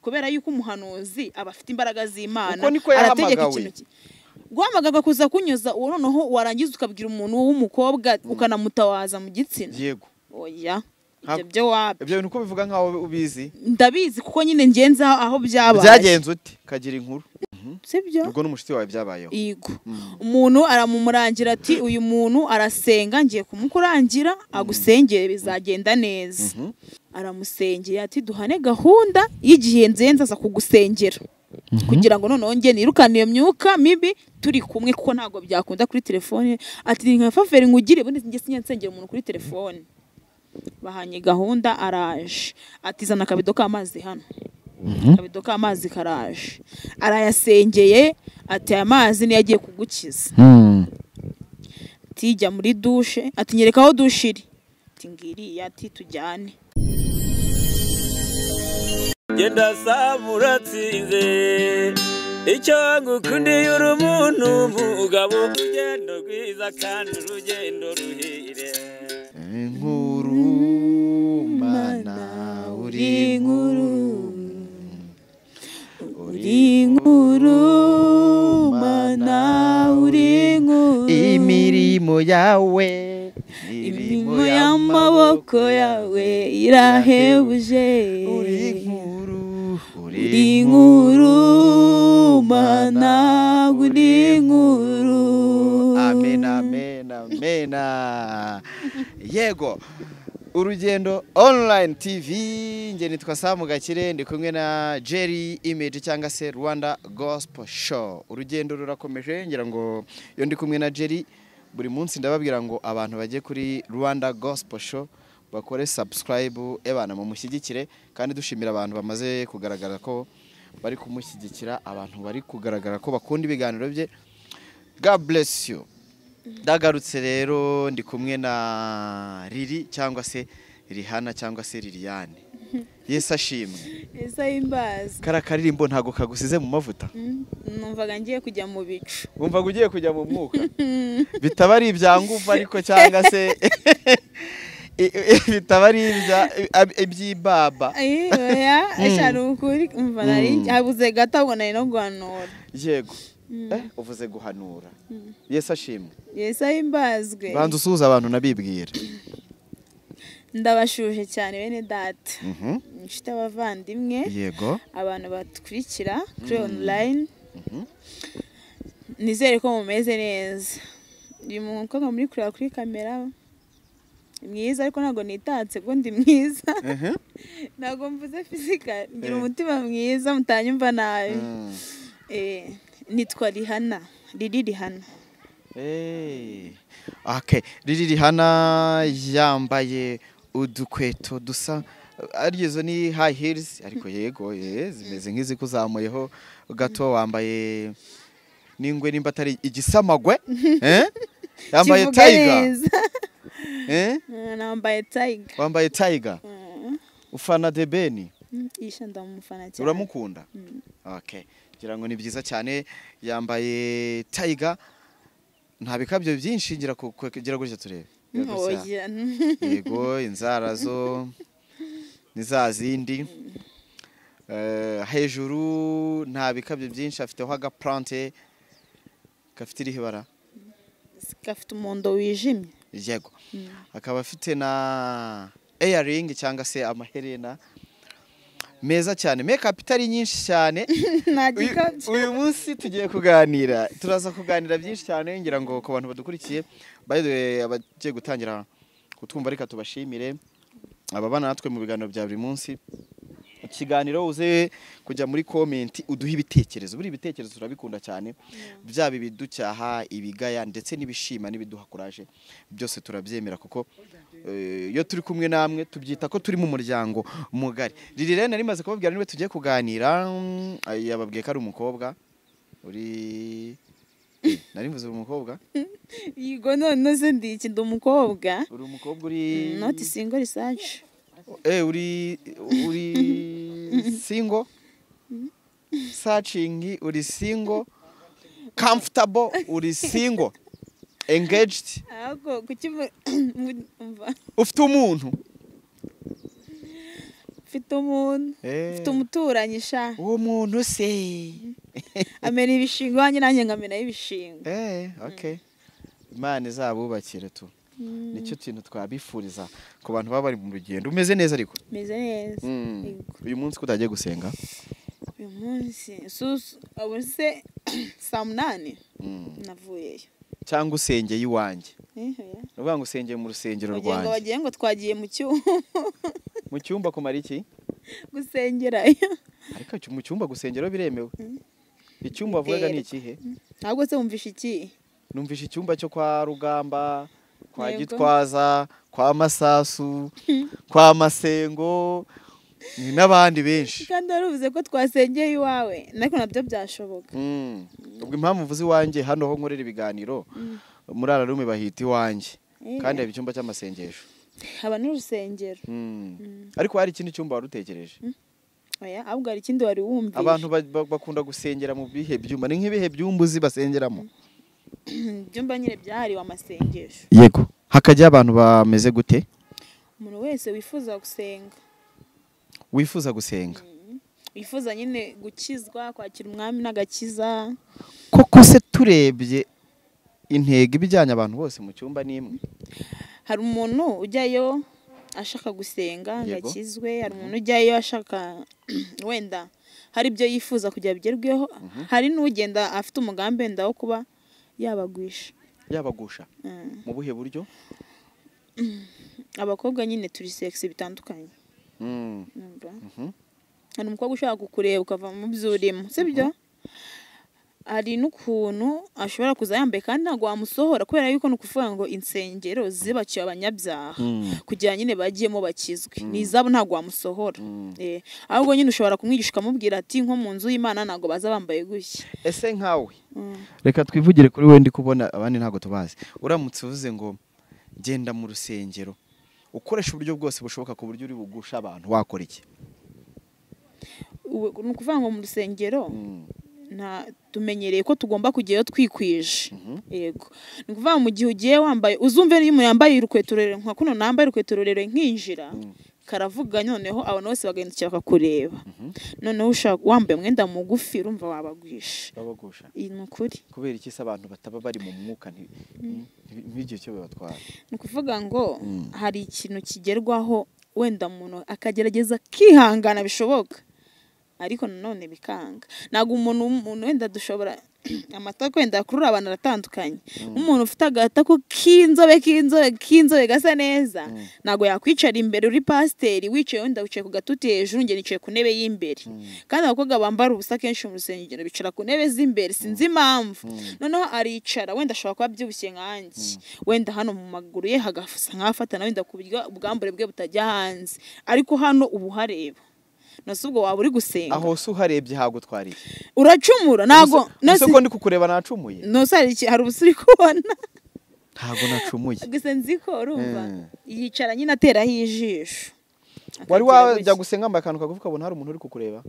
kubera yuko umuhanuzi aba afite imbaraga z'Imana uko niko yahamagawe guhamagaga kuza kunyuza uwo noneho warangiza ukabwira umuntu w'umukobwa ukanamutawaza mu gitsina yego oya ibyo wapi ibyo bintu uko bivuga nkaho ubizi ndabizi kuko nyine ngenza aho byabaye byagenze uti kagira inkuru sibyo ubwo n'umushiti wawe byabayeho yego umuntu aramumurangira ati uyu muntu arasenga ngiye kumukurangira agusengere bizagenda neza aramusengera ati duhane gahunda y'igihe nzenza aza kugusengera kugira ngo noneho nge nirukane iyo myuka mibi turi kumwe kuko ntago byakunda kuri telefone ati nka faveri ngugire bundi nge sinyensengera umuntu kuri telefone bahanye gahunda araje atizana akabido k'amazi hano akabido k'amazi karaje arayasengeye ati aya mazi niyo agiye kugukiza tijya muri dushe ati nyereka aho dushe iri ati ngiri ati tujyane genda samuratsinze icyo ngukundiye uri umuntu mugabo urugendo rwiza kandi urugendo ruhire inkuru mana uri inkuru mana uri inkuru imirimo yawe imirimo y'amaboko yawe irahebuje uri inkuru mana uri inkuru amen amen amen yego urugendo online TV nge nitwa Samu Gakire ndi kumwe na Jerry Image cyangwa se Rwanda Gospel Show urugendo rurakomeje ngira ngo yo ndi kumwe na Jerry buri munsi ndababwira ngo abantu bajye kuri Rwanda Gospel Show bakore subscribe ebana mu mushyigikire kandi dushimira abantu bamaze kugaragara ko bari kumushyigikira abantu bari kugaragara ko bakunda ibiganiro bye God bless you ndagarutse rero ndi kumwe na Riri cyangwa se Rihana cyangwa se Liliane Yesu ashimwe Yesu ahimbaze karakaririmbo ntago kagusize mu mavuta numvaga ngiye kujya mu bicu wumvaga ugiye kujya mu mwuka bitaba ari ibyanguva ariko cyangwa se bitaba ari ibyibaba oya ashaka ukuri umva nari habuze gato ngo nari no guhanura yego uvuze guhanura Yesu ashimwe Yesu ahimbazwe banza usuhuza abantu nabibwira ndabashuje cyane bene data inshuti abavandimwe yego abantu batukurikira kuri online nizere ko mumeze neza uyu mukobwa muri kureba kuri kamera mwiza ariko ntago nitatse ko ndi mwiza ntago mvuze physical ngira umutima mwiza mutanyumva nabi nitwa Rihana Riri Rihana okay Riri Rihana yambaye udukweto dusa arizo ni high heels ariko yego zimeze nk'izi kuzamuyeho gato wambaye ningwe nimba atari igisamagwe yambaye tiger nambaye tiger wambaye tiger ufana The Ben isha ndamufana cyane uramukunda okay ngira ngo ni byiza cyane yambaye tiger nta bikabyo byinshi ngira kugira gutya turebe yego inzara zo nizazindi hejuru nta bikabyo byinshi afiteho agaplante gafite irihibara gafite umuhondo wijimye yego akaba afite na earring cyangwa se amaherena meza cyane makeup itari nyinshi cyane uyu munsi tugiye kuganira turaza kuganira byinshi cyane ngira ngo ku bantu badukurikiye by the way abagiye gutangira kutwumva reka tubashimire ababana natwe mu biganiro bya buri munsi ikiganiro uze kujya muri comment uduha ibitekerezo buri ibitekerezo turabikunda cyane byaba ibiducyaha ibigaya ndetse n'ibishima n'ibiduha courage byose turabyemera kuko iyo turi kumwe namwe tubyita ko turi mu muryango mugari Riri rene rimaze kubabwira niwe tugiye kuganira yababwiye ko ari umukobwa uri nari mvuze umukobwa yigo none se ndi umukobwa uri umukobwa uri not single research uri single searching uri single comfortable uri single engaged ako kuki ufite umuntu mfite umuntu mfite umuturanyi sha uwo muntu se amena ibishingo wanjye nanjye ngamena y'ibishingo okay Imana izabubakire tu nicyo kintu twabifuriza ku bantu baba bari mu rugendo umeze neza ariko meze neza uyu munsi ko utagiye gusenga uyu munsi abose saa 8 navuyeyo cyangwa usengeye iwanjye uvuga ngo usengeye mu rusengero rwanjye bagiye ngo twagiye mu cyumba kumara iki gusengerayo ariko mu cyumba gusengera biremewe icyumba bavuga ni ikihe ntabwo se wumvisha iki numvisha icyumba cyo kwa Rugamba kwa Gitwaza kwa Masasu kwa Masengo n'abandi benshi kandi aruvuze ko twasengeye iwawe nako nabyo byashoboka ubwo impamvu mvuze iwanjye hano ho nkorera ibiganiro muri ararume bahita iwanjye kandi hari icyumba cy'amasengesho haba n'urusengero ariko hari ikindi cyumba warutekereje oya ahubwo hari ikindi wari wumvisha abantu bakunda gusengera mu bihe byumba ni nk'ibihe byumbuzi basengeramo byumba nyine byahariwe amasengesho yego hakajya abantu bameze gute umuntu wese wifuza gusenga wifuza nyine gukizwa kwakira umwami n'agakiza koko se turebye intego ibijyanye abantu bose mu cyumba n'imwe hari umuntu ujyayo ashaka gusenga ngakizwe hari umuntu ujyayo ashaka wenda hari ibyo yifuza kugira bigerweho hari n'ugenda afite umugambi wenda wo kuba yabagusha mu buhe buryo abakobwa nyine turi sex bitandukanye hari umukobwa ushaka kukureba ukava mu byurimo sibyo hari n'ukuntu ashobora kuza yambaye kandi ntabwo wamusohora kubera yuko ni ukuvuga ngo insengero zibaciye abanyabyaha kugira nyine bagiyemo bakizwe n'izabo ntabwo wamusohora ahubwo nyine ushobora kumwigisha ukamubwira ati nko mu nzu y'Imana ntabwo baza bambaye gushya ese nkawe reka twivugire kuri we ndi kubona abandi ntabwo tubazi uramutse uvuze ngo genda mu rusengero ukoresha uburyo bwose bushoboka ku buryo uri bugusha abantu wakora iki ni ukuvuga ngo mu rusengero tumenyereye ko tugomba kujyayo twikwije yego ni ukuvuga mu gihe ugiye wambaye uzumve niyo umuntu yambaye urukweto rurerure nka kuno nambaye urukweto rurerure nkinjira karavuga noneho abantu bose bagahindukira bakakureba noneho wambaye umwenda mugufi urumva wabagwisha ni ukuri kubera iki se abantu bataba bari mu mwuka ntibigiye cyo bibatwara ni ukuvuga ngo hari ikintu kigerwaho wenda umuntu akagerageza kihangana bishoboka ariko nanone bikanga ntabwo umuntu wenda dushobora amatako wenda kurura abantu aratandukanye umuntu ufite agatako k'inzobe gasa neza ntabwo yakwicara imbere uri pasiteri wicaye wenda wicaye ku gatuti hejuru njye nicaye ku ntebe y'imbere kandi abakobwa bambara ubusa kenshi mu rusengero bicara ku ntebe z'imbere sinzi impamvu noneho aricara wenda ashobora kuba abyibushye nkanjye wenda hano mu maguru ye hagasa nk'afatana wenda ku buryo ubwambure bwe butajya hanze ariko hano ubu hareba nose ubwo waba uri gusenga aho se uharebye hagutwariye uracumura ntago nose ko ndi kukureba nacumuye nose hari ubusuri kubona ntago nacumuye gusa nzi ko urumva yicara nyine ateraho ijisho wari wajya gusenga ambaye akantu kagufi kabona hari umuntu uri kukureba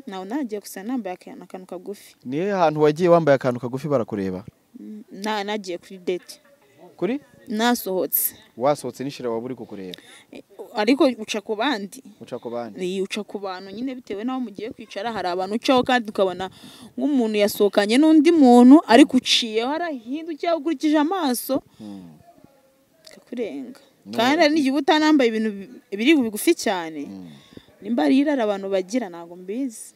nawe nagiye gusenga nambaye akantu kagufi niyo hantu wagiye wambaye akantu kagufi barakureba nagiye kuri date kuri nasohotse wasohotse nishira waba uri kukureba ariko uca ku bandi uca ku bantu nyine bitewe naho mugiye kwicara hari abantu ucaho kandi ukabona nk'umuntu yasohokanye n'undi muntu ariko uciyeho arahindukiye ukurikije amaso kakurenga kandi hari n'igihe utanambaye ibintu biri bigufi cyane nimba ari irara abantu bagira ntabwo mbizi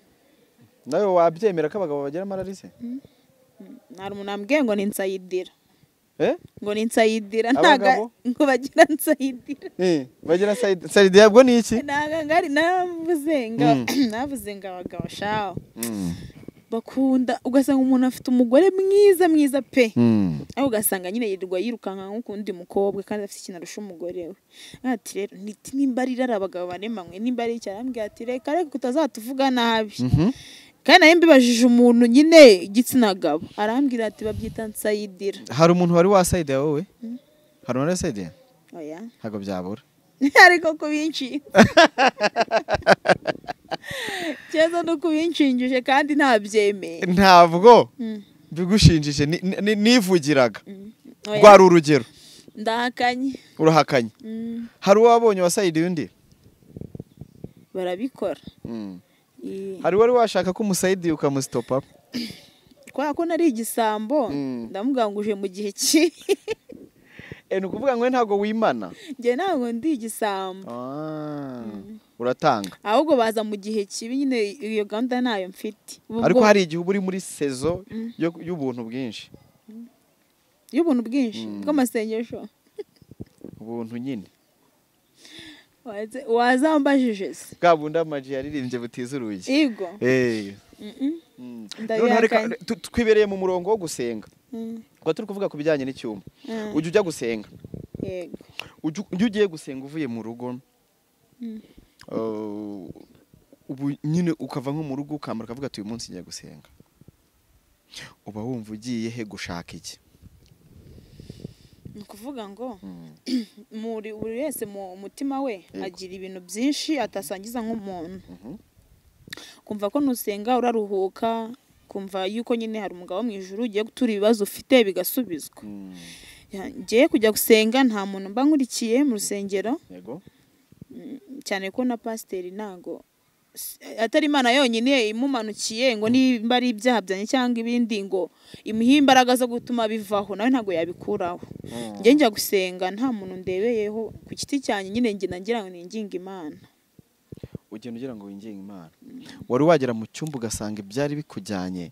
nawe wabyemera ko abagabo bagira amararize nta umuntu ambwiye ngo ni nsayidira ngo ni nsayidira ntago ngo bagira nsayidira bagira nsayidira yabwo ni iki ngari navuze ngo abagabo shaho bakunda ugasanga umuntu afite umugore mwiza pe aho ugasanga nyine yirirwa yirukanka nk'ukundi mukobwa kandi afite ikintu arusha umugore we ati rero nimba ari rara abagabo baremanywe nimba ari cyarambwiye ati reka kutazatuvuga nabi kandi nayo mbibajije umuntu nyine igitsina gabo arambwira ati babyita nsayidira hari umuntu wari wasayidira wowe hari umuntu wasayidira oya ntabwo byabura ariko kubinshinga cyeza no kubinshinjije kandi ntabyemeye ntabwo bigushinjije nivugiraga rwari urugero ndahakanye urahakanye hari uwabonye wasayidira undi barabikora. Hari wari washaka ko umusayidi ukamustopa? Kwa ko nari igisambo ndamubwira ngo uje mu gihe ki. Ni ukuvuga ngo ntago wimana? Nge ntago ndi igisambo. Uratanga. Ahubwo baza mu gihe kibi nyine iyo gahunda nayo mfite. Ariko hari igihe uri muri sezo y'ubuntu bwinshi. Y'ubuntu bwinshi bw'amasengesho. Ubuntu nyine. Wazambajije se. Bwa bundi amaji yaririmbye butiza urugi. Yego. Twibereye mu murongo wo gusenga. Kwa turi kuvuga ku bijyanye n'icyuma. Ujye ujya gusenga. Yego. Ujye ugiye gusenga uvuye mu rugo. Ubu nyine ukava nko mu rugo ukamara ukavuga ati uyu munsi ngiye gusenga. Uba wumva ugiye he gushaka iki? Ni ukuvuga ngo buri wese mu mutima we agira ibintu byinshi atasangiza nk'umuntu. Kumva ko nusenga uraruhuka, kumva yuko nyine hari umugabo mu ijuru ugiye gutura ibibazo ufite bigasubizwa. Ngiye kujya gusenga nta muntu mba nkurikiye mu rusengero. Yego. Cyane ko na pasiteri ntago atari Imana yonyine imumanukiye ngo nimba ari ibyaha byanjye cyangwa ibindi ngo imuhe imbaraga zo gutuma bivaho, nawe ntago yabikuraho. Ngiye njya gusenga nta muntu ndebeyeho ku giti cyanjye, nyine ngira ngo ninginga Imana. Ugenda ugira ngo winginge Imana. Wari wagera mu cyumba ugasanga ibyari bikujyanye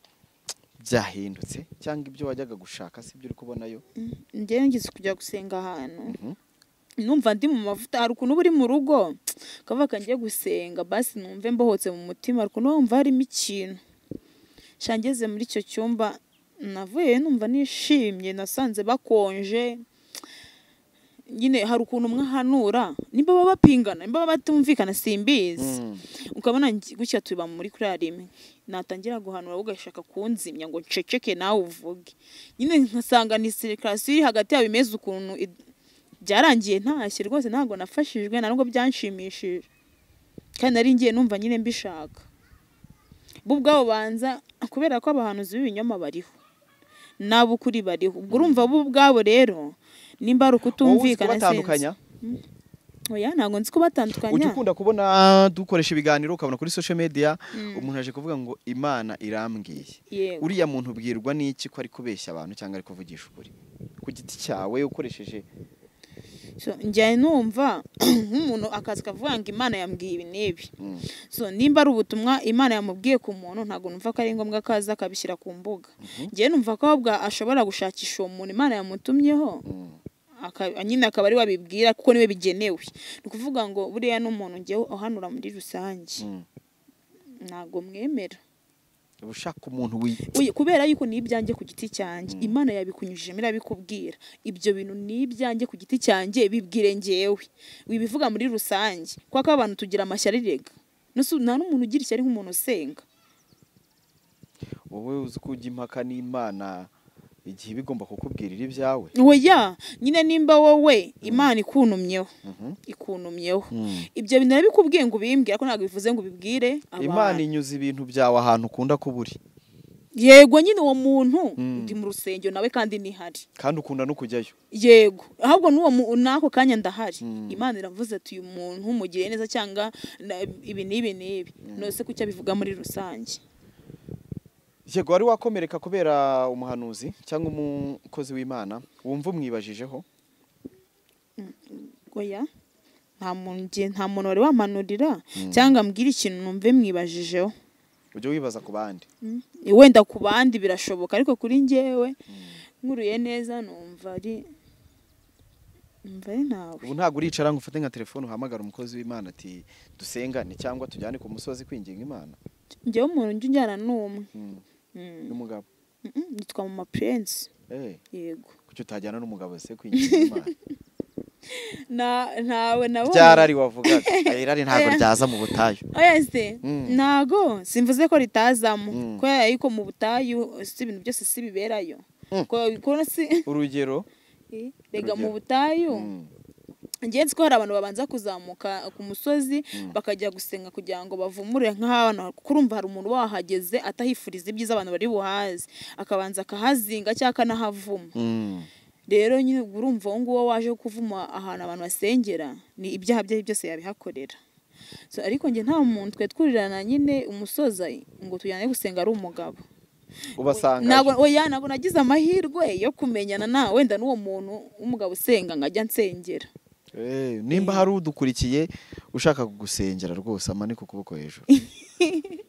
byahindutse cyangwa ibyo wajyaga gushaka si byo uri kubonayo? Ngiye ngize kujya gusenga ahantu numva ndi mu mavuta. Hari ukuntu uri mu rugo kavuga ngiye gusenga basi numve mbohotse mu mutima, ariko numva harimo ikintu. Shangeze muri icyo cyumba navuye numva nishimye, nasanze bakonje. Nyine hari ukuntu mwahanura nimba baba bapingana, nimba baba batumvikana simbizi. Ukabona gutya tuba muri kuri rimwe natangira guhanura ugashaka kunzimya ngo nceceke nawe uvuge. Nyine nkasanga ni circulation hagati yawe imeze ukuntu byarangiye ntashye rwose, ntago nafashijwe ntabwo byanshimishije, kandi nari ngiye numva nyine mbishaka. Ubwo banza kubera ko abahanuzi b'ibinyoma bariho n'abukuri bariho. Ubwo urumva ubwabo rero nimba ari ukutumvikana batandukanya. Oya ntago nzi ko batandukanya. Ujye ukunda kubona dukoresha ibiganiro ukabona kuri social media umuntu aje kuvuga ngo Imana irambwiye. Uriya muntu ubwirwa n'iki ko ari kubeshya abantu cyangwa ari kuvugisha ukuri ku giti cyawe ukoresheje? Njye numva nk'umuntu akazi kavuga ngo Imana yambwiye ibi n'ibi. Nimba ari ubutumwa Imana yamubwiye ku muntu ntago numva ko ari ngombwa kaza akabishyira ku mbuga. Njye numva ko ahubwo ashobora gushakisha uwo muntu Imana yamutumyeho nyine akaba ari wabibwira kuko niwe bigenewe. Ni ukuvuga ngo buriya n'umuntu ngiye uhanura muri rusange ntago mwemera. Ushaka umuntu kubera yuko ni ibyanjye ku giti cyanjye, Imana yabikunyujijemo irabikubwira. Ibyo bintu ni ibyanjye ku giti cyanjye, bibwire ngewe. Wibivuga muri rusange kuko abantu tugira amashyari rega. Nta n'umuntu ugira ishyari nk'umuntu usenga. Wowe uzi ko ujya impaka n'Imana igihe bigomba kukubwirira ibyawe? Oya, nyine nimba wowe Imana ikunumyeho ibyo bintu nabikubwiye ngo ubimbwire, ko ntabwo bivuze ngo ubibwire abantu. Imana inyuza ibintu byawe ahantu ukunda kuburi. Yego, nyine uwo muntu ndi mu rusengero nawe kandi nihari, kandi ukunda no kujyayo. Yego, ahubwo n'ako kanya ndahari. Imana iravuze ati uyu muntu mugire neza cyangwa ibi n'ibi nose kucyo bivuga muri rusange. Yego, wari wakomereka kubera umuhanuzi cyangwa umukozi w'Imana wumva umwibajijeho? Oya, nta muntu wari wamanurira cyangwa ambwira ikintu numve mwibajijeho. Ujye wibaza ku bandi. Wenda ku bandi birashoboka, ariko kuri njyewe nkuruye neza numva ari nawe. Ubu ntabwo uricara ngo ufate nka telefone uhamagara umukozi w'Imana ati dusengane cyangwa tujyane ku musozi kwinginga Imana? Njyewe umuntu njye njyana n'umwe. N'umugabo? Nitwa Mama Prince. Yego. Kuki utajyana n'umugabo se kwinginga Imana? Ntawe nabonye. Ryarari wavugaga irari ntabwo ryaza mu butayu. Oya se ntago simvuze ko ritazamo, kubera yuko mu butayu si ibintu byose si biberayo. Urugero rega mu butayu ngenzi ko hari abantu babanza kuzamuka ku musozi bakajya gusenga kugira ngo bavumure nk'ahantu, kuko urumva hari umuntu wahageze atahifuriza ibyiza abantu bari buhaze, akabanza akahazinga cyangwa akanahavuma. Rero nyine urumva uwo nguwo waje kuvuma ahantu abantu basengera ni ibyaha bye byose yabihakorera. So ariko njye nta muntu twe twurirana nyine umusoza ngo tujyane gusenga ari umugabo. Ubasanga ntabwo nagize amahirwe yo kumenyana na wenda n'uwo muntu w'umugabo usenga ngajya nsengera. Nimba hari udukurikiye ushaka kugusengera rwose amanika ukuboko hejuru.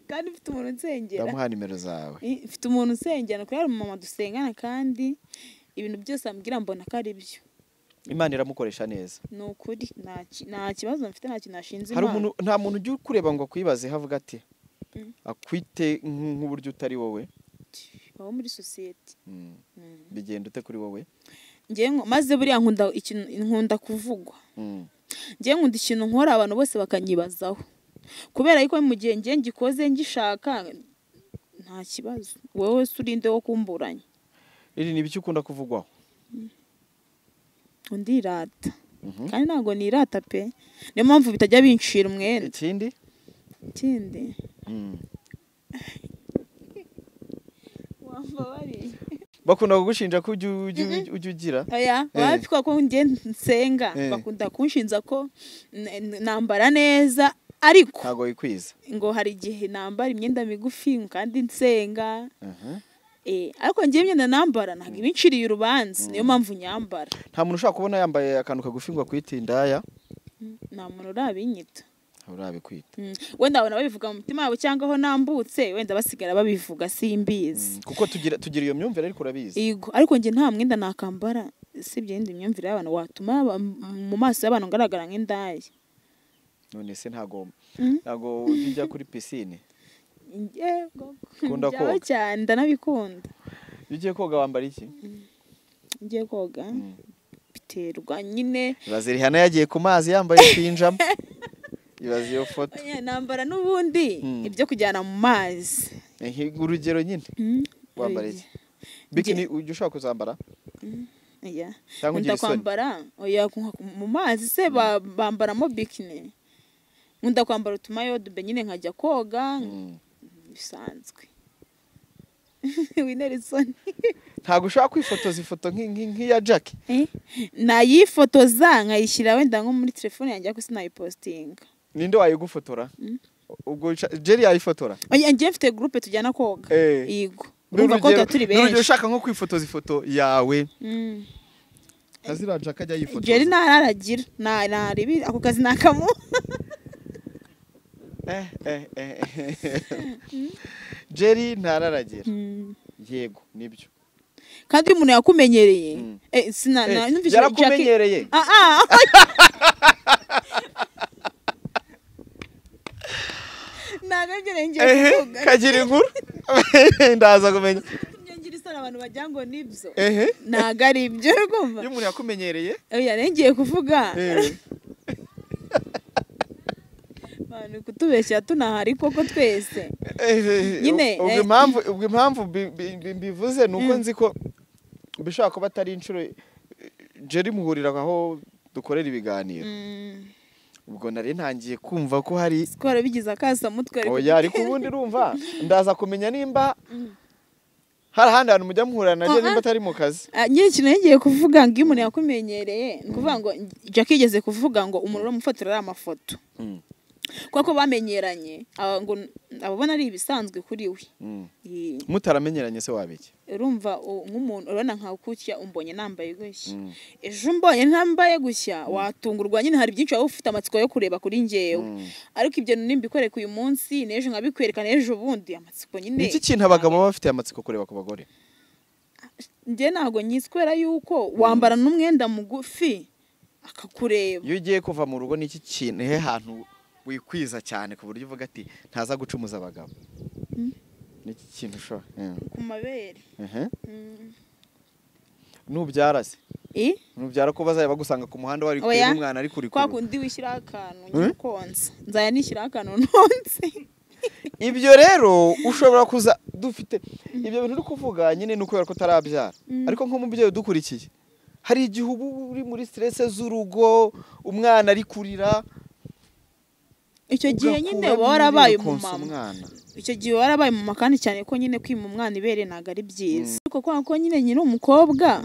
Kandi mfite umuntu nsengera. Ndamuha nimero zawe. Mfite umuntu nsengera kuko ari mama dusengana kandi ibintu byose ambwira mbona ko ari byo. Imana iramukoresha neza. Ni ukuri nta kibazo mfite nta kintu nashinze Imana. Hari umuntu nta muntu ujya kureba ngo akwibaze havuga ati akwite nk'uburyo utari wowe. Baho muri society. Bigenda ute kuri wowe? Ngiye maze buriya nkunda kuvugwa. Ngiye nkunda ikintu nkora abantu bose bakanyibazaho. Kubera yuko mu gihe ngiye ngikoze ngishaka nta kibazo. Wowe surinde wo kumburanya. Iri ni biki ukunda kuvugwaho? Undirata. Kandi ntago nirata pe. Niyo mpamvu bitajya binshira umwenda. Ikindi? Bakunda kugushinja ko ujya ugira. Bapfa ko ngiye nsenga bakunda kunshinza ko nambara neza ariko ntago wikwiza. Ngo hari igihe nambara imyenda migufi kandi nsenga. Ariko ngiye imyenda nambara ntago ibinciriye urubanza niyo mpamvu nyambara. Nta muntu ushaka kubona yambaye akantu kagufi ngo akwitindaya. Nta muntu urabinyita. Urabikwita. Wenda abona babivuga mu mutima wabo cyangwa aho nambutse wenda basigara babivuga simbizi. Kuko tugira iyo myumvire ariko urabizi. Yego ariko nge nta mwenda nakambara sibye indi myumvire y'abantu watuma mu maso y'abantu ngaragara nk'indaya. None se ntago ujya kuri piscine? Yego. Kunda koga cyane ndanabikunda. Ugiye koga wambara iki? Ngiye koga biterwa nyine. Bazirihana yagiye ku mazi yambaye pinjama. Ibaze iyo foto. Nambara n'ubundi ibyo kujyana mu mazi. Urugero nyine. Wambara iki? Bikini ujya ushaka kuzambara? Nkunda kwambara mu mazi se bambaramo bikini. Nkunda kwambara utumayode nyine nkajya koga bisanzwe. Winerisoni. Ntago ushaka kwifotoza ifoto nk'iya Jack? Nayifotoza nkayishyira wenda nko muri telefone yanjye ko sinayipostinga. Ninde wayigufotora? Ubwo Jerry yayifotora? Ngiye mfite groupe tujyana koga. Yego. Urumva ko turi benshi. N'urugero ushaka nko kwifotoza ifoto yawe. Azira Jack ajya yifotoza. Jerry nararagira. Naribi ako kazi nakamu. Jerry ntararagira. Yego nibyo. Kandi umuntu yakumenyereye. Numvise yarakumenyereye. Kagira inkuru. Ndaza kumenya. Ngira isara abantu bajya ngo nibyo. Ntago ari ibyo rwumva. Iyo umuntu yakumenyereye. Ngiye kuvuga. Abantu kutubeshya tunahari koko twese. Nyine ubwo impamvu bivuze nuko nzi ko bishaka kuba atari inshuro Jerry muhurira aho dukorera ibiganiro. Ubwo nari ntangiye kumva ko hari skora bigize akasa mutwe ariko ubundi urumva ndaza kumenya nimba hari handi hantu mujya muhurira naje nimba atari mu kazi. Nyine kintu ngiye kuvuga ngo umuntu yakumenyereye kuvuga ngo Jack igeze kuvuga ngo umuntu uramufotora ari amafoto. Kwako bamenyeranye ngo ababona ari ibisanzwe kuri we. Mutaramenyeranye se wabiki? Urumva nk'umuntu urabona nka ukutya umbonye nambaye gushya. Ejo mbonye ntambaye gushya watungurwa nyine hari byinshi ufite amatsiko yo kureba kuri ngewe. Ariko ibyo nimbikoreka uyu munsi nejo nkabikwerekana ejo bundi amatsiko nyine. Iki kintu abagabo bafite amatsiko kureba ku bagore? Nge nago nyiskwera yuko wambara n'umwenda mugufi akakureba. Iyo ugiye kuva mu rugo n'iki kintu he hantu wikwiza cyane ku buryo uvuga ati ntaza gucumuza abagabo? Niki kintu sho ku mabere. Nubyara se? Nubyara ko bazaya bagusanga ku muhanda wari kuri umwana ari kuri kwa kundi wishyira akantu nyikonza nzaya nishyira akantu nonse. Ibyo rero ushobora kuza dufite ibyo bintu uri kuvuga nyine nuko yari ko tarabyara. Ariko nko mubyeyi dukurikiye hari igihe uri muri stress z'urugo umwana ari kurira. Icyo gihe nyine warabaye umumama. Icyo gihe warabaye umumama kandi cyane ko nyine kwima umwana ibere ntago ari byiza. Kuko ko nyine nyine umukobwa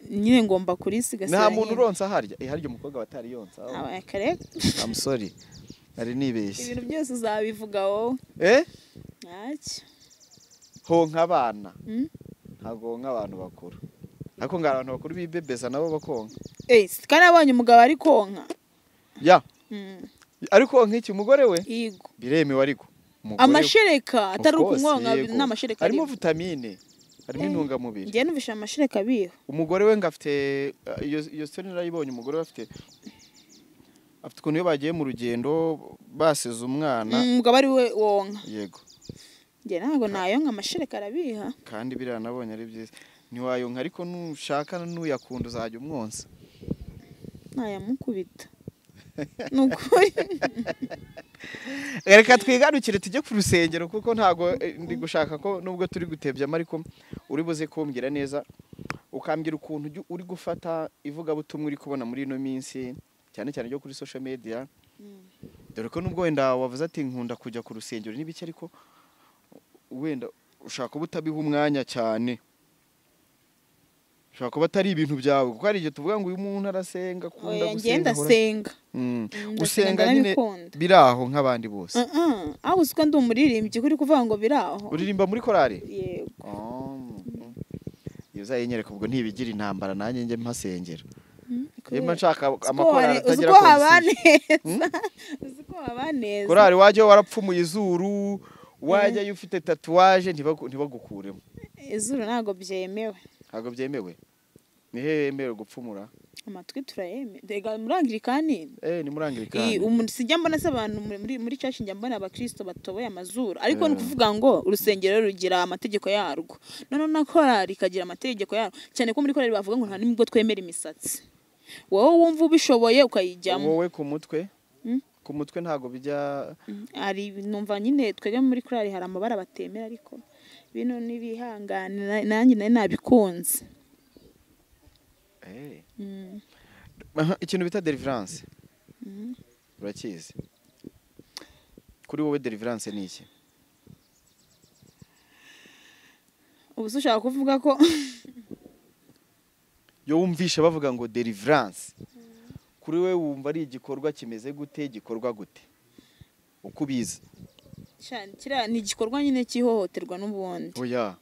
nyine ngomba kurisigasira. Nta muntu uronsa harya umukobwa batari yonsa. Correct. I'm sorry. ari nibeshye. ibintu byose uzabivuga wowe. Ntacyo. Honka abana. Ntago honka abantu bakuru. Ariko ngo abantu bakuru bibebeza nabo bakonka. Kandi abonye umugabo ari konka. Ya. Ariko nk'iki umugore we? Yego. Biremewe ariko. Amashereka atari ukunkonka n'amashereka. Harimo vitamine. Harimo intungamubiri. Ngiye numvisha amashereka biho. Umugore we ngafite iyo story narayibonye umugore we afite ukuntu iyo bagiye mu rugendo basize umwana. Umugabo ari we wonka. Yego. Ngiye ntago nayonka amashereka arabiha. Kandi biriya nabonye ari byiza. Ntiwayonka ariko nushaka n'uyakunda uzajya umwonsa. Ntayamukubita. Nukuri. Reka twigarukire tujye ku rusengero kuko ntago ndi gushaka ko nubwo turi gutebyama ariko uri buze kumbwira neza ukambwira ukuntu uri gufata ivuga butumwe uri kubona muri ino minsi cyane cyane ryo kuri social media. Dore ko nubwo wenda wavuze ati nkunda kujya ku rusengero n'ibiki ariko wenda ushaka ubutabiha umwanya cyane. Ushaka kuba atari ibintu byawe kuko ari igihe tuvuga ngo uyu muntu arasenga kunda gusenga. Ngenda senga. Usenga nyine biraho nk'abandi bose. Aho uziko ndi umuririmbyi kuri kuvuga ngo biraho. Uririmba muri korari? Yego. Iyo uzayinyereka ubwo ntibigira intambara nanjye njye mpasengera. Yema nshaka amakorari atagira ko. Uziko abaneza. Korari waje warapfumuye izuru, wajya ufite tatuwaje ntibagukuremo. Izuru ntago byemewe. Ntago byemewe. Ni hehe yemewe gupfumura? Amatwi turayeme. Dega murangirikani. Ni murangirikani. Umuntu sijya mbona se abantu muri church njya mbona abakristo batoboye amazuru. Ariko nukuvuga ngo urusengero rugira amategeko yarwo. None nakorari kagira amategeko yarwo. Cyane ko muri korari bavuga ngo nta nimubwo twemera imisatsi. Wowe wumva ubishoboye ukayijyamo. Wowe ku mutwe? Ku mutwe ntago bijya ari numva nyine twege muri korari hari amabara batemera ariko bino nibihangana nanjye nabikunze. Ikintu bita deliverance. Urakizi? Kuri wowe deliverance ni iki? Ubu ushaka kuvuga ko yo wumvisha bavuga ngo deliverance. Kuri we wumva ari igikorwa kimeze gute gikorwa gute? Uko ubizi? Cyane kira ni igikorwa nyine kihohoterwa n'ubundi. Oya.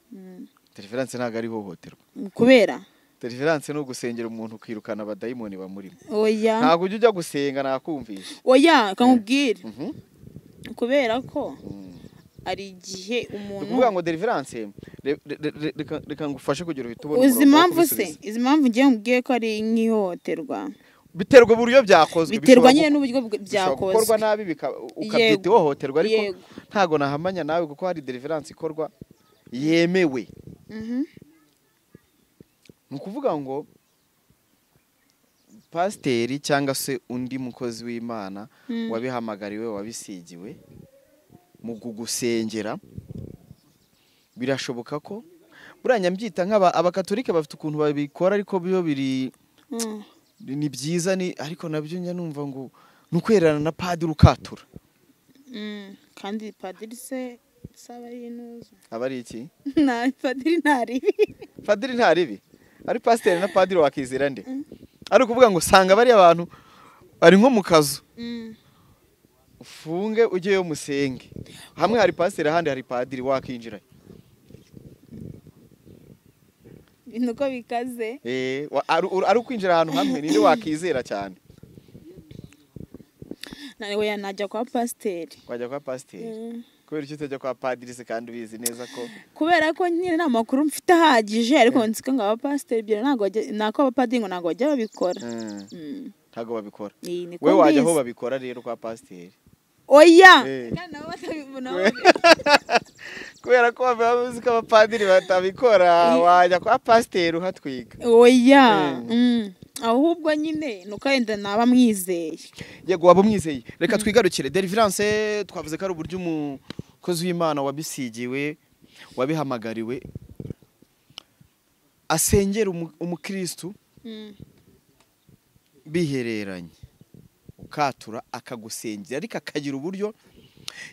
Deliverance ntago ari hohoterwa. Kubera deliverance no gusengera umuntu kwirukana abadayimoni bamurimo. Oya. Ntago ujya gusenga nakumvisha. Oya, kamubwira. Kubera ko ari igihe umuntu uvuga ngo deliverance reka ngufashe kugira uhite ubona. Izi mpamvu ngiye mubwiye ko ari nk'ihohoterwa. Biterwa uburyo byakozwe. Biterwa nyine n'uburyo byakozwe. Gukorwa nabi ukabyita ihohoterwa ariko ntago nahamanya nawe kuko hari deliverance ikorwa yemewe. Nukuvuga ngo pasiteri cyangwa se undi mukozi w'Imana wabihamagariwe wabisigiwe mu kugusengera birashoboka ko buranya mbyita abakatolika bafite ukuntu babikora ariko byo biri ni byiza ni ariko nabyo njya numva ngo nukwerana na padiri ukatura. Kandi padiri se saba yinuza. Abari iki? Na padiri ntaribi. Padiri ntaribi. Ari pasiteri na padiri wakizera nde? Ari kuvuga ngo sanga bari abantu bari nko mu kazu. Ufunge ugiye musenge. Hamwe hari pasiteri ahandi hari padiri wakinjira. Nuko bikaze. Ari kwinjira ahantu hamwe ninde wakizera cyane. Nawe yanajya kwa pasiteri. Wajya kwa pasiteri. Kubera icyo utajya kwa padiri se kandi ubizi neza ko. Kubera ko nyine nta makuru mfite ahagije ariko nziko ngo abapasiteri byo nako abapadiri ngo ntago bajya babikora. Ntago babikora. We wajya aho babikora rero kwa pasiteri. Oya. Kandi nabo batabibona. Kubera ko bavuze ko abapadiri batabikora wajya kwa pasiteri uhatwiga. Oya. Ahubwo nyine nuko yenda naba mwizeye. Yego waba mwizeye. Reka twigarukire deliverance twavuze ko ari uburyo umukozi w'Imana wabisigiwe wabihamagariwe asengera umukristo bihereranye ukatura akagusengera ariko akagira uburyo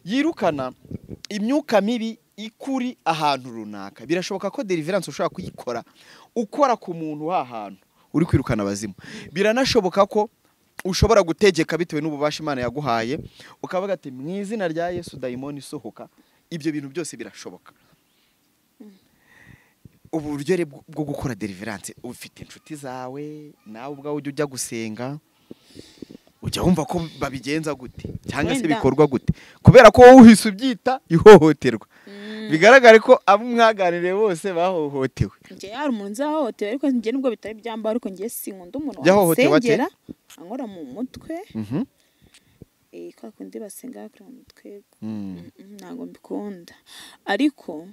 yirukana imyuka mibi ikuri ahantu runaka. Birashoboka ko deliverance ushobora kuyikora ukora ku muntu w'ahantu uri kwirukana abazimu. Biranashoboka ko ushobora gutegeka bitewe n'ububasha Imana yaguhaye ukavuga ati mu izina rya Yesu dayimoni isohoka. Ibyo bintu byose birashoboka. Uburyo bwo gukora deliverance ufite inshuti zawe nawe ubwawe ujya gusenga ujya wumva ko babigenza gute cyangwa se bikorwa gute kubera ko wowe uhise ubyita ihohoterwa. Bigaragare ko abo mwaganiriye bose bahohotewe. Nje yari umuntu zahohotewe ariko nje nubwo bitari byamba ariko nje sinkunda umuntu wasengera ankora mu mutwe. Kakundi basenga akora mu mutwe ntago mbikunda ariko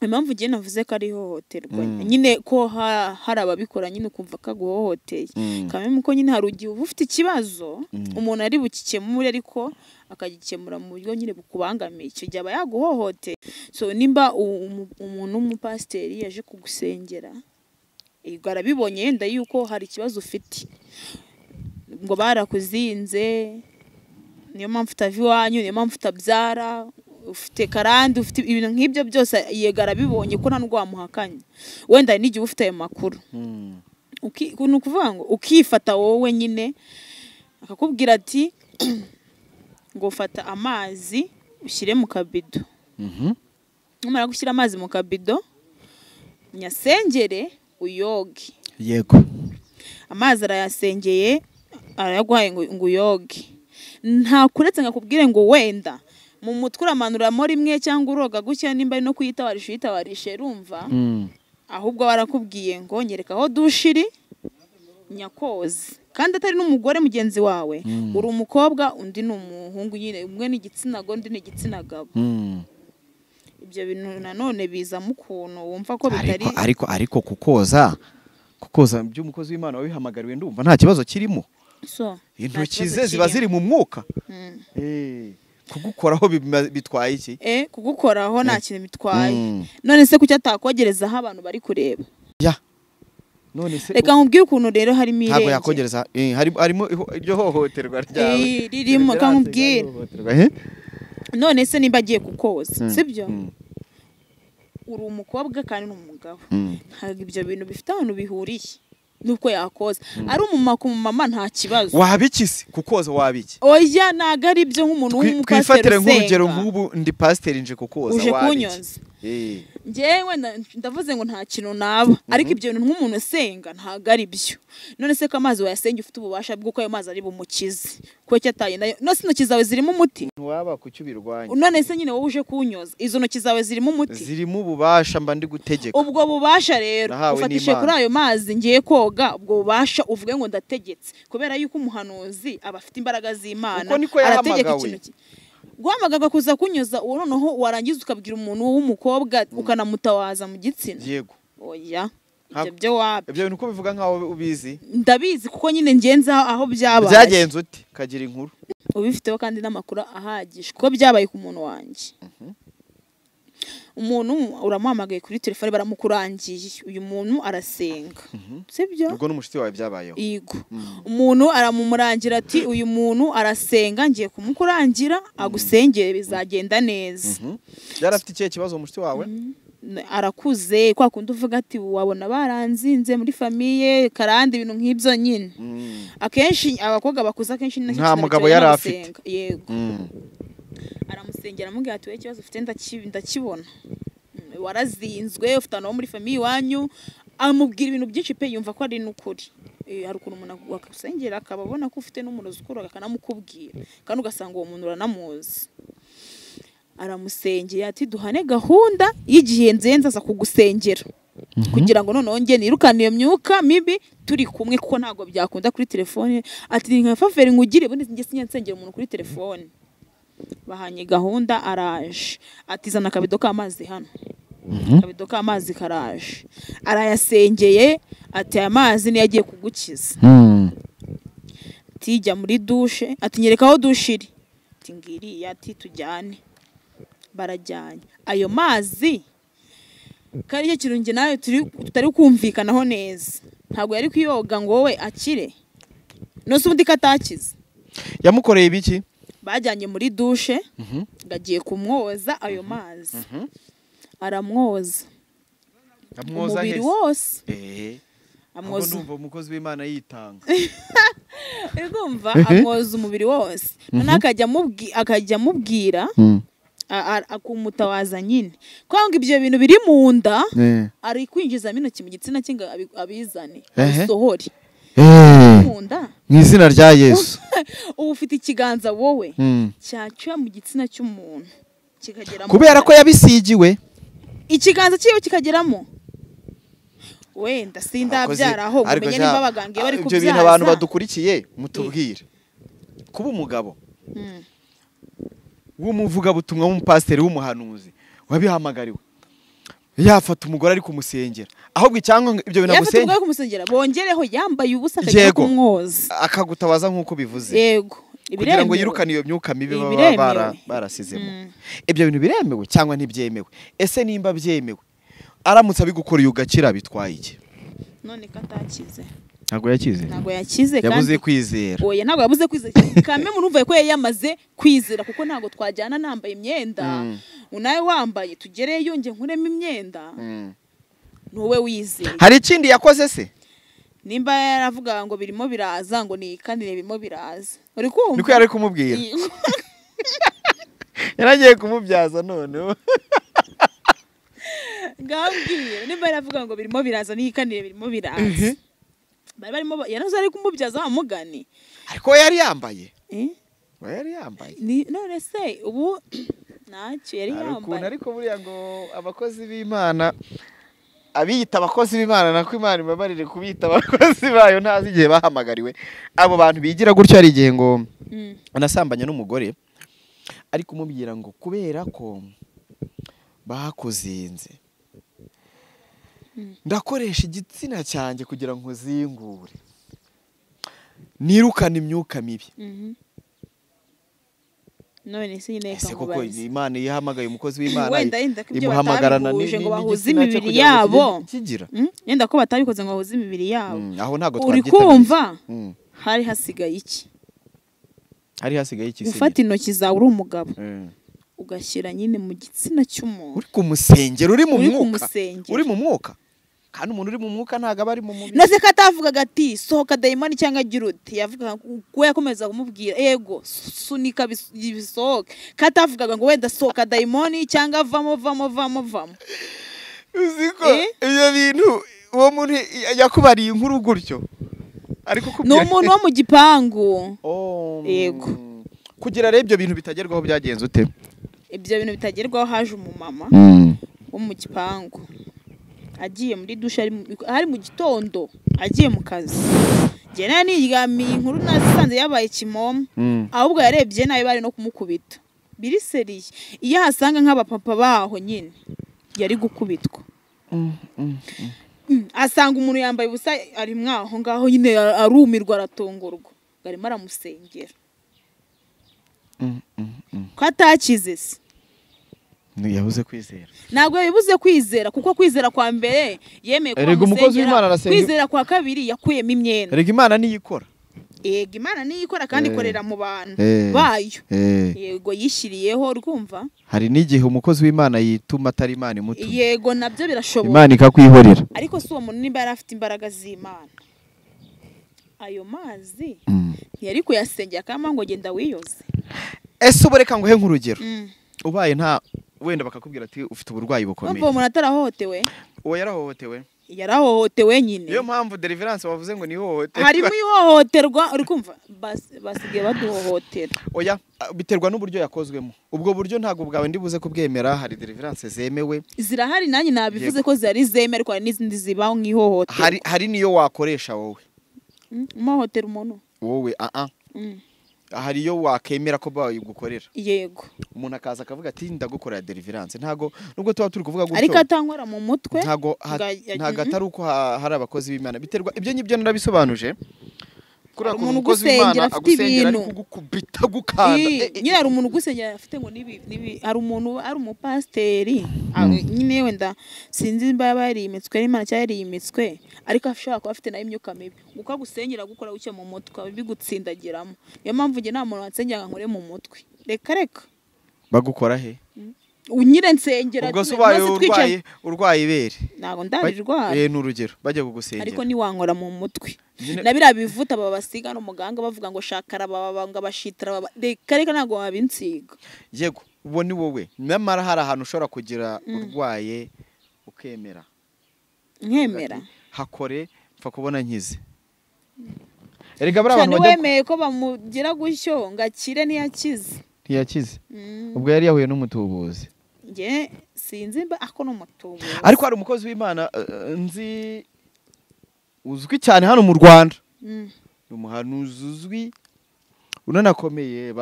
impamvu ngiye navuze ko ari ihohoterwa nyine ko hari ababikora nyine ukumva ko aguhohoteye kamwe muko nyine hari ugiye uba ufite ikibazo umuntu ari bukikemure ariko akagikemura mu buryo nyine bukubangamiye icyo gihe aba yaguhohoteye. So nimba umuntu w'umupasiteri yaje kugusengera arabibonye yenda yuko hari ikibazo ufite ngo barakuzinze niyo mpamvu utavi iwanyu niyo mpamvu utabyara ufite karande ufite ibintu nk'ibyo byose yegara bibonye ko nta ndwamuhakanye wenda n'igihe ufite ayo makuru ni ukuvuga ngo ukifata wowe nyine akakubwira ati ngo fata amazi ushyire mu kabido numara gushyira amazi mu kabido nyasengere uyoge. Yego amazi arayasengeye arayaguhaye ngo uyoge nta kuretse nkakubwire ngo wenda mu mutwe uramanuramo rimwe cyangwa uroga gutya nimba ari no kuyitawarisha rumva ahubwo barakubwiye ngo nyereka aho dushiri nyakoze kandi atari n'umugore mugenzi wawe uri umukobwa undi ni umuhungu nyine umwe ni igitsina gore undi ni igitsina gabo. Ibyo bintu nanone biza mu kuntu wumva ko bitari ariko kukoza by'umukozi w'Imana wabihamagariwe ndumva nta kibazo kirimo. So intoki ze ziba ziri mu mwuka. Kugukoraho bitwaye iki? Kugukoraho nta kintu bitwaye. None se kuki atakogerezaho abantu bari kureba? None se reka nkubwire ukuntu rero harimo irenge. Ntabwo yakogereza harimo iryo hohoterwa ryawe. Ririmo kankubwire. None se nimba agiye kukoza sibyo? Uri umukobwa kandi n'umugabo. Ntabwo ibyo bintu bifite ahantu bihuriye. Nuko yakoza ari umumama nta kibazo. Wabikisi kukoza wabiki? Oya naga ari byo nk'umuntu w'umupasiteri. Twifatire nk'urugero nk'ubu ndi pasiteri nje kukoza wabiki. Uje kunyonza. Njyewe ndavuze ngo nta kintu naba ariko ibyo bintu nk'umuntu usenga ntago ari byo. None se ko amazi wayasenge ufite ububasha bw'uko ayo mazi ari bumukize ko cyataye nayo no sinoki zawe zirimo umuti waba kucyubirwanya. None se nyine wowe uje kunyoza izo noki zawe zirimo umuti zirimo ububasha mba ndi gutegeka. Ubwo bubasha rero ufatishe kuri ayo mazi ngiye koga ubwo bubasha uvuge ngo ndategetse kubera yuko umuhanuzi aba afite imbaraga z'Imana arategeka ikintu guhamagaga kuza kunyoza uwo noneho warangiza ukabwira umuntu w'umukobwa ukanamutawaza mu gitsina. Yego oya ibyo wapi ibyo bintu uko bivuga nkaho ubizi? Ndabizi kuko nyine ngenza aho byabaye. Byagenze uti kagira inkuru ubifiteho kandi n'amakuru ahagije ko byabaye ku muntu wanjye. Umuntu uramuhamagaye kuri telefone baramukurangiye uyu muntu arasenga sibyo? Ubwo n'umushiti wawe byabayeho? Yego umuntu aramumurangira ati uyu muntu arasenga ngiye kumukurangira agusengere bizagenda neza. Yari afite ikihe kibazo umushiti wawe? Arakuze kwa kundi uvuga ati wabona baranzinze muri famiye karandi ibintu nk'ibyo nyine. Akenshi abakobwa bakuza akenshi nta mugabo yari afite. Yego aramusengera amubwira ati we ikibazo ufite ndakibona warazinzwe ufite no muri famiye wanyu amubwira ibintu byinshi pe yumva ko ari n'ukuri. Hari ukuntu umuntu wakasengera akababona ko ufite n'umurozi ukura akanamukubwira kandi ugasanga uwo muntu uranamuzi. Aramusengera ati duhane gahunda y'igihe nzenza za kugusengera kugira ngo noneho nge nirukane iyo myuka mibi turi kumwe kuko ntago byakunda kuri telefone. Ati nka faveri ngugire bundi nge sinyensengera umuntu kuri telefone. Bahanye gahunda araje atizana akabido k'amazi hano. Akabido k'amazi karaje arayasengeye ati aya mazi ni yagiye kugukiza. Tijya muri dushe ati nyereka aho dushiri ati ngiriya ati tujyane. Barajyanye ayo mazi kari cyo kirungi nayo tutari kumvikanaho neza ntabwo yari kwiyoga ngo wowe akire no sundi katakize. Yamukoreye ibiki? Bajyanye muri dushe gagiye kumwoza ayo mazi. Aramwoza umubiri wose amwoza numva umukozi w'Imana yitanga urumva amwoza umubiri wose noneho akajya amubwira akumutawaza nyine kwanga ibyo bintu biri mu nda ari kwinjizamo intoki mu gitsina cye ngo abizane abisohore mu izina rya Yesu. Ubu ufite ikiganza wowe cyaciye mu gitsina cy'umuntu kikageramo kubera ko yabisigiwe ikiganza cyiwe kikageramo wenda sindabyaraho umenye niba abaganga bari kubyaza. Ibyo bintu abantu badukurikiye mutubwire kuba umugabo w'umuvugabutumwa w'umupasiteri w'umuhanuzi wabihamagariwe yafata umugore ari kumusengera ahubwo icyangwa ibyo bintu agusengera kumusengera bongereho yambaye ubusa akajya kumwoza akagutabaza nk'uko bivuze yego kugira ngo yirukane iyo myuka mibi baba barasizemo. Ibyo bintu biremewe cyangwa ntibyemewe? Ese nimba byemewe aramutse abigukoreye ugakira bitwaye iki? None katakize ntago yakize kandi yabuze kwizera. Oya ntago yabuze kwizera kame murumva ko yamaze kwizera kuko ntago twajyana nambaye imyenda unaye wambaye tugereyo nge nkuremo imyenda nuwe wizeye. Hari ikindi yakoze se nimba yaravuga ngo birimo biraza ngo ni kandi birimo biraza uri kumva niko yari kumubwira yaragiye kumubyaza none ngambwiye nimba yaravuga ngo birimo biraza ni kandi birimo biraza barimo yanazo ari kumubyaza amugani ariko yari yambaye yari yambaye none se ubu ntacyo yari yambaye ariko buriya ngo abakozi b'Imana abiyita abakozi b'Imana nako Imana ibabarire kubita abakozi bayo ntazi igihe bahamagariwe. Abo bantu bigira gutyo ari igihe ngo anasambanya n'umugore ari kumubwira ngo kubera ko bakuzinze ndakoresha igitsina cyanjye kugira ngo zingure nirukane imyuka mibi. none se nyine koko Imana yahamagaye umukozi w'Imana imuhamagarana ngo bahuze imibiri yabo yenda ko batabikoze ngo bahuze imibiri yabo aho ntago uri kumva hari hasigaye iki gufata intoki zawe uri umugabo ugashyira nyine mu gitsina cy'umuntu uri kumusengera uri mu mwuka kandi umuntu uri mu mwuka ntago aba ari mu mubiri. Nase katavugaga ati sohoka dayimoni cyangwa giruti yavuga ko yakomeza kumubwira yego sunika bisohoke katavugaga ngo wenda sohoka dayimoni cyangwa vamo uziko iyo bintu uwo muntu yakubariye inkuru gutyo ariko no umuntu wo mu gipangu yego kugira rero ibyo bintu bitagerwaho byagenze ute? Ibyo bintu bitagerwaho haje umumama wo mu gipangu agiye muri dushe hari mu gitondo agiye mu kazi gena niryamiye inkuru nazisanze yabaye kimomo ahubwo yarebye nawe bari no kumukubita biri seriye iyo hasanga nk'abapapa baho nyine yari gukubitwa asanga umuntu yambaye ubusa ari mwaho ngaho nyine arumirwa aratongorwa garimo aramusengera ko atakize se yabuze kwizera. Ntabwo yabuze kwizera kuko kwizera kwa mbere yemeye kumusengera kwizera kwa kabiri yakuyemo imyenda. Erega Imana niyikora Imana niyikora kandi ikorera mu bantu bayo yego yishyiriyeho urumva. Hari n'igihe umukozi w'Imana yituma atari Imana imutu yego nabyo birashoboka Imana ikakwihorera ariko si uwo muntu nimba yari afite imbaraga z'Imana ayo mazi yari kuyasengera kama ngo genda wiyoze. Ese uboreka ngo he nk'urugero ubaye nta wenda bakakubwira ati ufite uburwayi bukomeye. Umva umuntu atarahohotewe. Uwo yarahohotewe. Yarahohotewe nyine. Niyo mpamvu deliverance wavuze ngo ni hohoterwa. Harimo ihohoterwa uri kumva basigaye baduhohotera. Oya biterwa n'uburyo yakozwemo. Ubwo buryo ntago bwawe ndibuze kubwemera. Hari deliverance zemewe. Zirahari nanjye nabivuze ko zari zemewe ariko hari n'izindi zibaho nk'ihohotera. Hari niyo wakoresha wowe. Umuhohotera umuntu. Wowe hari yo wakemera ko bayigukorera. Yego. Umuntu akaza akavuga ati ndagukorera deliverance ntago nubwo tuba turi kuvuga gutyo ariko atangora mu mutwe ntago atari uko hari abakozi b'Imana biterwa ibyo nyibyo narabisobanuje kuri umuntu ugusengera agusengera ari kugukubita gukanda nyine hari umuntu ugusengera afite ngo nibi hari umuntu ari umupasteri nyine wenda sinzi imba yarimitswe n'Imana cyangwa yarimitswe ariko ashobora kuba afite nayo imyuka mibi guka gusengera gukora ucye mu mutwe bigutsindagiramo niyo mpamvu nge nta muntu wansengera nkore mu mutwe reka bagukora he unyire nsengera ubwo subaye urwaye ibere ntago ndarirwara n'urugero bajya kugusengera ariko niwankora mu mutwe nabira bivuta babasiga no muganga bavuga ngo shakara babanga bashitira reka ntago wabinsiga yego ubo ni wowe nyamara hari ahantu ushobora kugira urwaye ukemera nkemera hakore pfa kubona nkize erega bari abantu wemeye ko bamugira gutyo ngakire ntiyakize ubwo yari yahuye n'umutubuzi nge sinzi mba ako n'umutubuzi ariko hari umukozi w'Imana nzi uzwi cyane hano mu Rwanda umuhanuzi uzwi unanakomeye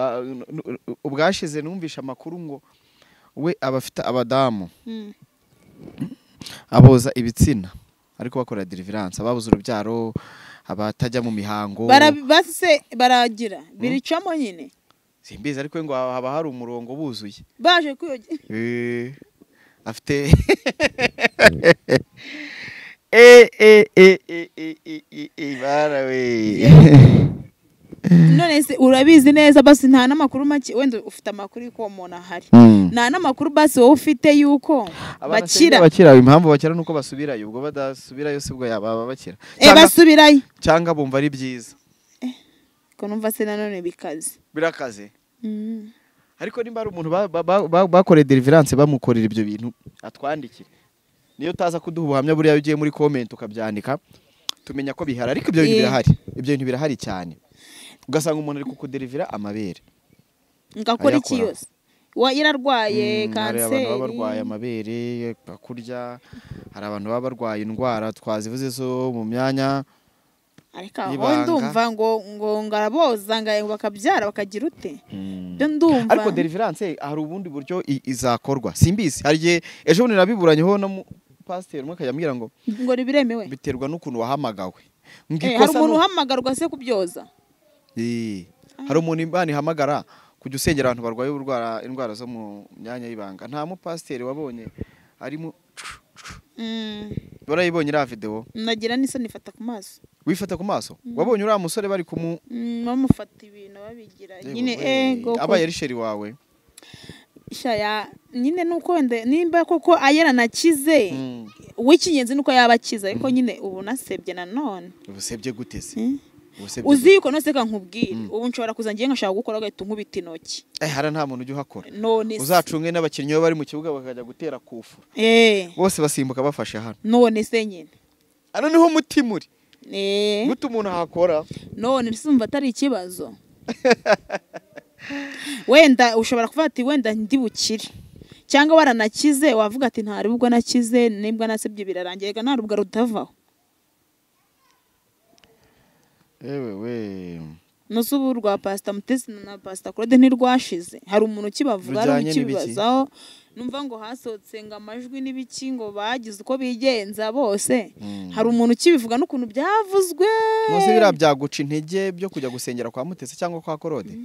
ubwashize numvisha amakuru ngo we abafite abadamu aboza ibitsina ariko bakora deliverance ababuze urubyaro abatajya mu mihango baragira biricamo nyine simbizi ariko ngo haba hari umurongo buzuye baje kuyoge afite barawe none se urabizi neza basi nta namakuru make wenda ufite amakuru yuko umuntu ahari nta namakuru basi wowe ufite yuko bakira impamvu bakira nuko basubirayo ubwo badasubirayo sibwo yaba bakira basubirayo cyangwa bumva ari byiza ko numva se nanone birakaze ariko nimba ari umuntu bakoreye deliverance bamukorera ibyo bintu atwandikire niyo taza kuduha ubuhamya buriya ugiye muri comment ukabyandika tumenya ko bihari ariko ibyo bintu birahari cyane ugasanga umuntu ari kukudelivera amabere ngakora iki yose yararwaye kanseri hari abantu barwaye amabere bakurya hari abantu baba barwaye indwara twazivuze zo mu myanya ariko ndumva ngo ngaraboza ngo bakabyara bakagira ute byo ndumva ariko deliverance hari ubundi buryo izakorwa simbizi hari gihe ejo bundi nabiburanyeho no pastor umwe akajyambwira ngo nibiremewe biterwa n'ukuntu wahamagawe hari umuntu uhamagarwa se kubyoza hari umuntu Imana ihamagara kujya usengera abantu barwaye indwara zo mu myanya y'ibanga nta mu pastor wabonye arimo barayibonye ira video nagira n'isoni fata ku maso wifata ku maso wabonye uriya musore bari bamufata ibintu babigira nyine abaye ari sheri wawe shaya nyine nuko wende nimba koko ayera nakize w'ikinyenzi nuko yabakiza ariko nyine ubu nasebye nanone ubusebye gutese uzi yuko nose ka nkubwira ubu nshobora kuza ngiye ngashaka gukora agahita nkubita intoki hara nta muntu ujya uhakora uzacunge n'abakinnyi bari mu kibuga bakajya gutera kufu bose basimbuka bafashe hano none se nyine hano niho mutima uri gute umuntu ahakora none sumva atari ikibazo wenda ushobora kuvuga ati wenda ndi bukire cyangwa waranakize wavuga ati ntari ubwo nakize nibwo nasebye birarangiye nta rubwo rutavaho nusubu rwa Pastor Mutesi na Pastor Claude ntirwashize hari umuntu ukibavuga ari ukibazaho numva ngo hasotse ngo amajwi n'ibiki ngo bagize uko bigenza bose hari umuntu ukibivuga n'ukuntu byavuzwe nose bira byaguca intege byo kujya gusengera kwa Mutesi cyangwa kwa Claude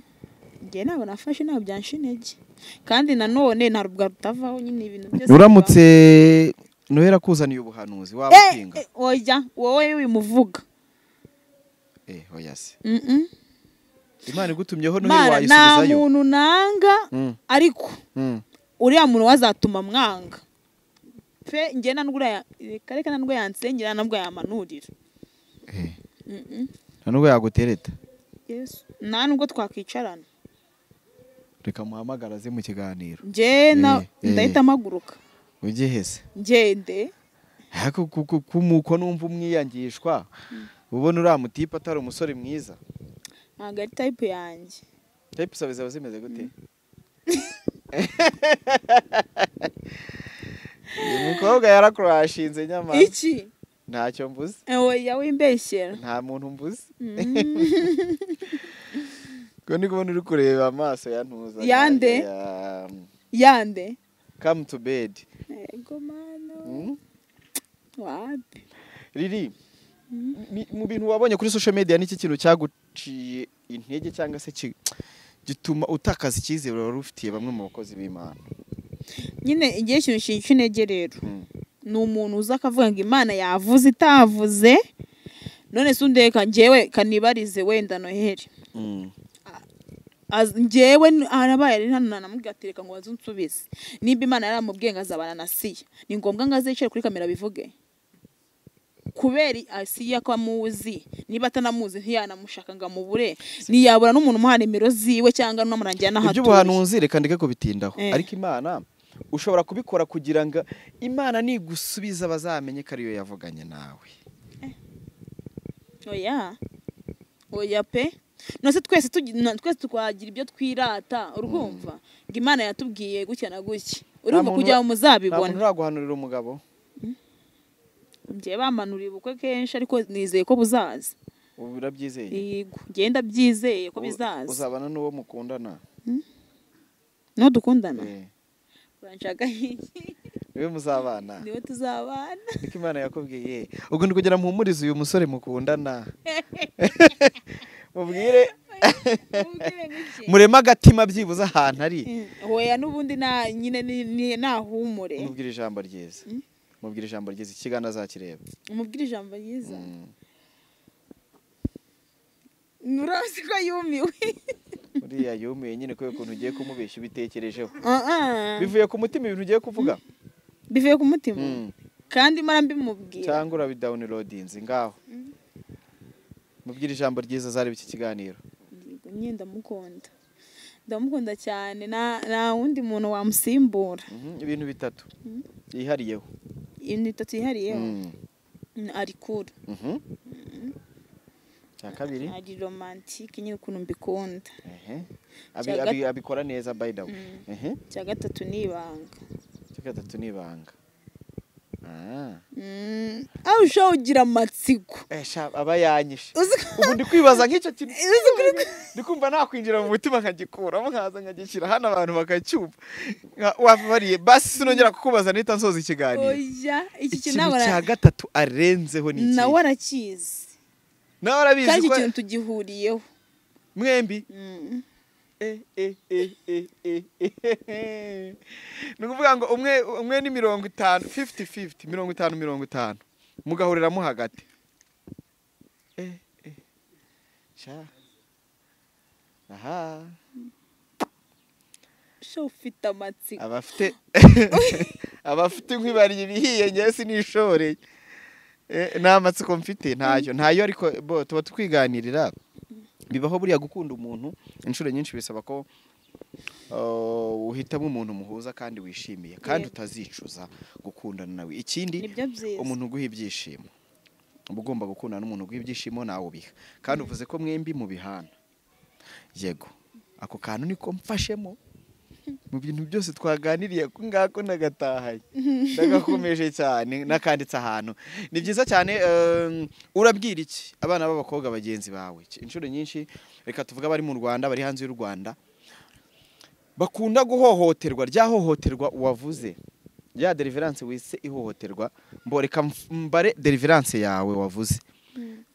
ngiye nabo nafashe nabo byansha intege kandi nanone nta rubwa rutavaho nyine ibintu byose uramutse nohera kuzaniye ubuhanuzi wabukinga oya wowe wimuvuga oyase Imana igutumyeho noheri wayisubizayo nta muntu nanga ariko uriya muntu wazatuma mwanga pe ngiye nanugura kareka nanubwo yansengera nabwo yamanurira nanubwo yagutereta Yesu nta nubwo twakwicarana reka muhamagara ze mu kiganiro ngiye ndahita amaguruka ugihese ngende kumuko numva umwiyangishwa ubona uriya mutipe atari umusore mwiza ntabwo ari type yanjye type zawe zaba zimeze gute umukobwa yarakurashinze nyamara iki ntacyo mvuze oya wimbeshyera nta muntu mvuze ko ndi kubona uri kureba amaso yantuza yande come to bed ego mano wapi riri mu bintu wabonye kuri social media niki kintu cyaguciye intege cyangwa se gituma utakaza icyizere wari ufitiye bamwe mu bakozi b'Imana nyine igihe kintu cyinshi intege rero ni umuntu uza akavuga ngo Imana yavuze itavuze none se undeka njyewe kanibarize wenda Noheri njyewe arabaye ari hano namubwira ati reka ngo wazunsubize nimba Imana yaramubwiye ngo azabana na Siya ni ngombwa ngo azicare kuri kamera bivuge kubera Siya ko amuzi niba atanamuzi ntiyanamushaka ngo amubure niyabura n'umuntu umuha nimero ziwe cyangwa n'umurangira n'ahatuye iby'ubuhanuzi reka ndeke kubitindaho ariko Imana ushobora kubikora kugira ngo Imana nigusubiza bazamenye ko ariyo yavuganye nawe. Oya pe nose twese twagira ibyo twirata urumva ngo Imana yatubwiye gutya na gutya urumva kujya muzabibona. Nta guhanurira umugabo ngiye bamanuriye ubukwe kenshi ariko nizeye ko buzaza. Ubu birabyizeye? Yego ngenda byizeye ko bizaza. Uzabana n'uwo mukundana? No dukundana? Uranshaka iki? Niwe muzabana? Niwe tuzabana. Niko Imana yakubwiye. Ubwo ndi kugira mpumurize uyu musore mukundana. Mubwire murema agatima byibuze ahantu ari. Hoya n'ubundi nyine nahumure. Mubwire ijambo ryiza. Mubwire ijambo ryiza ikigana azakireba. Mubwire ijambo ryiza. Nurazi ko yumiwe. Uriya yumiwe nyine ko ukuntu ugiye kumubeshya ubitekerejeho. Bivuye ku mutima ibintu ugiye kuvuga? Bivuye ku mutima. Kandi mara mbimubwira. Cyangwa urabidownloadinze ngaho. Mubwire ijambo ryiza zari iki kiganiro. Nyine ndamukunda cyane na wundi muntu wamusimbura. Ibintu bitatu yihariyeho. Ibintu bitatu yihariyeho. Ari cool. Cya kabiri ari romantique nyine ukuntu mbikunda. Abikora neza by the way. Cya gatatu ni ibanga. Cya gatatu ni ibanga. Aho ushawugira amatsiko. Aba yanyishe. Ubu ndi kwibaza nk'icyo kintu. Ndikumva nakwinjira mu mutima nkagikuramo nkaza nkagishyira hano abantu bakacyumva. Wavariye basi sinongera kukubaza nita nsoza ikiganiro. Oya iki kintu cya gatatu arenzeho ni iki? Nawe arakizi. Nawe arabizi ko kandi ikintu tugihuriyeho. Mwembi? Nukuvuga ngo umwe ni 50 50 50 mugahuriramo hagati. Aha. Sho ufite amatsiko. Abafite inkwibari ibihiye nyesi nishoreye. N'amatsiko mfite ntayo ariko tuba twiganirira. Bibaho buriya gukunda umuntu inshuro nyinshi bisaba ko uhitamo umuntu muhuza kandi wishimiye kandi utazicuza gukundana nawe. Ikindi umuntu uguha ibyishimo. Ugomba gukundana n'umuntu uguha ibyishimo nawe ubiha. Kandi uvuze ko mwembi mu bihana. Yego. Ako kantu niko mfashemo. Mu bintu byose twaganiriye ko ngako nagatahaye. Ndagakomeje cyane nakanditse ahantu. Ni byiza cyane urabwira iki abana b'abakobwa bagenzi bawe. Inshuro nyinshi reka tuvuga bari mu Rwanda bari hanze y'u Rwanda. Bakunda guhohoterwa ryahohoterwa uwavuze. Ya deliverance wise ihohoterwa mboreka mbare deliverance yawe wavuze.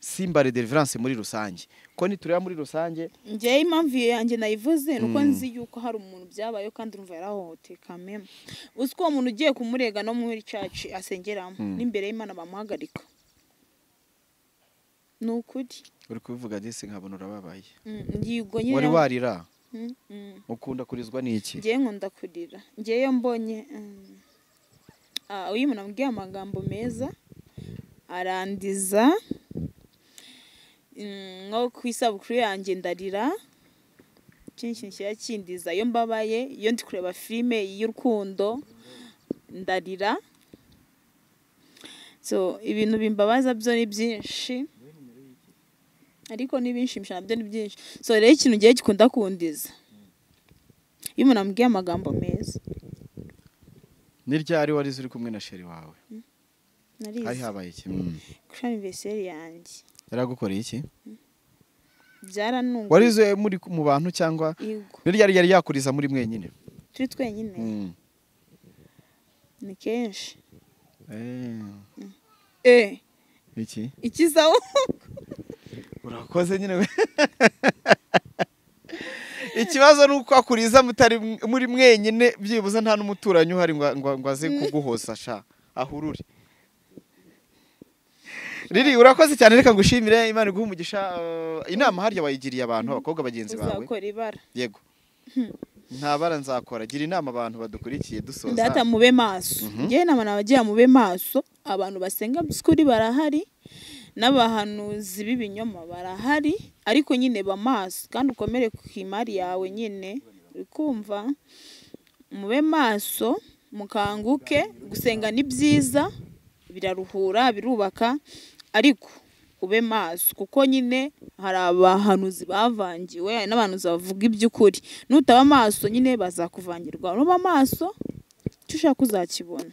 Simbare deliverance muri rusange. Ko nitureba muri rusange ngiye impamvu yanjye nayivuze nuko nzi yuko hari umuntu byabayo kandi urumva yarahohoteye kameme. Uziko uwo muntu ugiye kumurega no muri church asengeramo n'imbere y'Imana bamuhagarika. Nukuri. Uri kubivuga disi nkabona urababaye. Ngigo nyine. Wari warira. Ukunda kurizwa n'iki? Ngiye nkunda kurira. Ngiye mbonye uyu muntu ambwiye amagambo meza arandiza nko kwisabukuru yanjye ndarira kintu kindiza iyo mbabaye iyo ndi kureba filime y'urukundo ndarira. So ibintu bimbabaza byo ni byinshi ariko nibishimisha nabyo ni byinshi. So rero ikintu giye gikunda kundiza iyo umuntu ambwiye amagambo meza. Ni ryari wari uri kumwe na sheri wawe? Narize. Hari habaye iki? Kuri anniversaire yanjye. Yaragukoreye iki? Byaranunguye. Warize muri mu bantu cyangwa ni ryari yakuriza muri mwenyine? Turi twenyine. Ni kenshi. Iki? Ikizaho. Urakoze nyine. Ikibazo nuko akuriza mutari muri mwenyine byibuza nta n'umuturanyi uhari ngo aze kuguhosa sha ahurure. Riri urakoze cyane reka ngushimire Imana iguhe umugisha inama harya wayigiriye abantu abakobwa bagenzi bawe uzakora ibara yego nta bara nzakora gira inama abantu badukurikiye dusoza ndata mube maso ngiye nama nabagiye mube maso abantu basenga by'ukuri barahari n'abahanuzi b'ibinyoma barahari ariko nyine ba maso kandi ukomere ku imari yawe nyine ukumva mube maso mukanguke gusenga ni byiza biraruhura birubaka ariko ube maso kuko nyine hari abahanuzi bavangiwe n'abantu bavuga iby'ukuri nutaba maso nyine bazakuvangirwa nuba maso cyo ushaka uzakibona.